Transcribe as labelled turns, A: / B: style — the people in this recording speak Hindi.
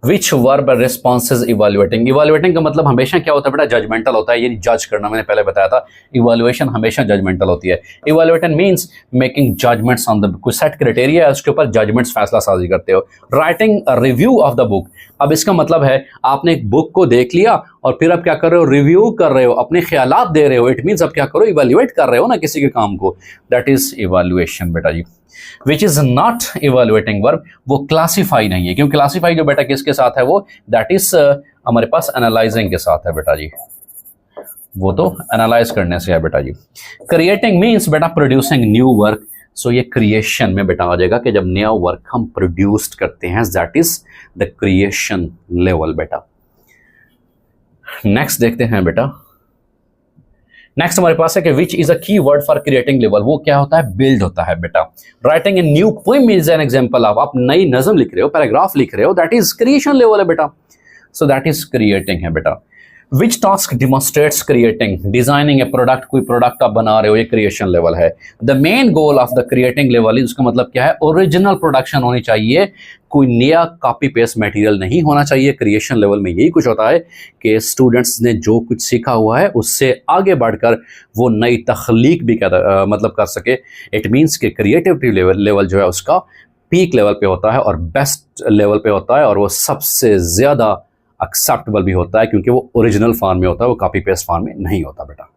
A: Which verb response is evaluating. Evaluating का मतलब हमेशा क्या होता है बेटा, जजमेंटल होता है, यानी जज करना। मैंने पहले बताया था इवेल्युएशन हमेशा जजमेंटल होती है। Evaluating means making judgements on the, कोई सेट क्राइटेरिया है उसके ऊपर जजमेंट्स, फैसला साजी करते हो। Writing a review of the book, अब इसका मतलब है आपने एक बुक को देख लिया और फिर आप क्या कर रहे हो, रिव्यू कर रहे हो, अपने ख्यालात दे रहे हो। इट मींस आप क्या करो, इवेल्युएट कर रहे हो ना किसी के काम को, दैट इज इवेल्युएशन बेटा जी। Which is not evaluating verb, वो क्लासीफाई नहीं है, क्योंकि क्लासीफाई जो बेटा किसके साथ है, वो दैट इज हमारे पास एनालाइजिंग के साथ है बेटा जी, वो तो एनालाइज करने से है बेटा जी। क्रिएटिंग मीन्स बेटा प्रोड्यूसिंग न्यू वर्क, सो ये क्रिएशन में बेटा आ जाएगा कि जब नया वर्क हम प्रोड्यूस करते हैं, that is the creation level बेटा। नेक्स्ट देखते हैं बेटा, नेक्स्ट हमारे पास है कि विच इज अ की वर्ड फॉर क्रिएटिंग लेवल, वो क्या होता है, बिल्ड होता है बेटा। Writing a new poem is an example of, आप नई नज्म लिख रहे हो, पैराग्राफ लिख रहे हो, दैट इज क्रिएशन लेवल है बेटा, सो दैट इज क्रिएटिंग है बेटा। विच टास्क डिमॉन्स्ट्रेट्स क्रिएटिंग, डिजाइनिंग ए प्रोडक्ट, कोई प्रोडक्ट आप बना रहे हो, ये क्रिएशन लेवल है। The main goal of the creating level is, उसका मतलब क्या है, ओरिजिनल प्रोडक्शन होनी चाहिए, कोई नया कॉपी पेस्ट मटेरियल नहीं होना चाहिए। क्रिएशन लेवल में यही कुछ होता है कि स्टूडेंट्स ने जो कुछ सीखा हुआ है उससे आगे बढ़कर वो नई तख्लीक भी मतलब कर सके। इट मीन्स कि क्रिएटिविटी लेवल जो है उसका पीक लेवल पे होता है और बेस्ट लेवल पे होता है, और वो सबसे ज़्यादा एक्सेप्टेबल भी होता है क्योंकि वो ओरिजिनल फॉर्म में होता है, वो कॉपी पेस्ट फॉर्म में नहीं होता बेटा।